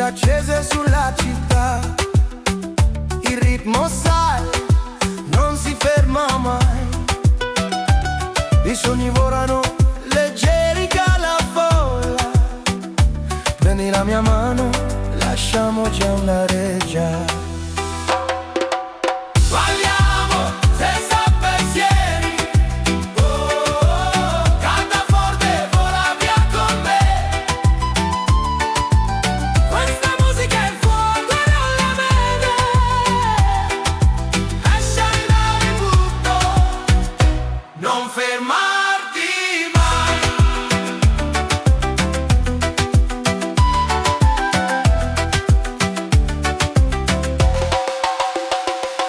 accese sulla città, il ritmo sai, non si ferma mai. I sogni volano leggeri che la folla. Prendi la mia mano, lasciamoci una reggia. Non fermarti mai.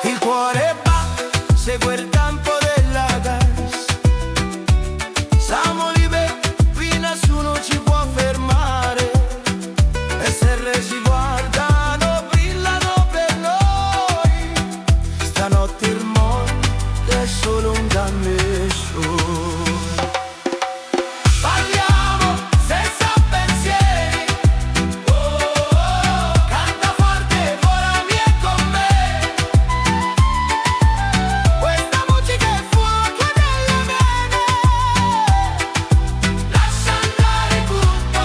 Il cuore batte, segue il campo della gas. Siamo liberi, qui nessuno ci può fermare. Le stelle si guardano, brillano per noi. Stanotte il mondo è solo un dammeggio. Parliamo senza pensieri, canta forte, volami e con me. Questa musica è fuoco nelle vene. Lascia andare tutto,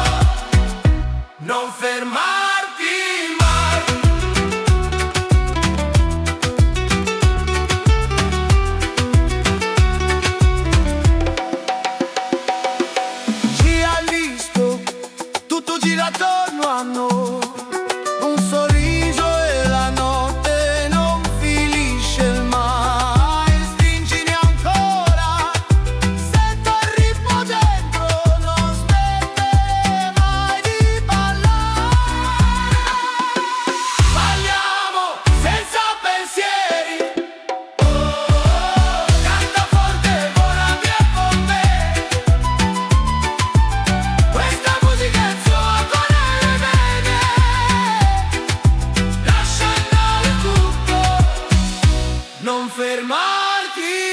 non fermarti mai. Tutto gira attorno a noi, un sorriso e la notte non finisce mai. Stringimi ancora, sento il ritmo dentro, non smette mai di ballare. Balliamo senza pensieri, canta forte, volami e con me. Questa musica è fuoco nelle vene. Lascia andare tutto, non fermarti.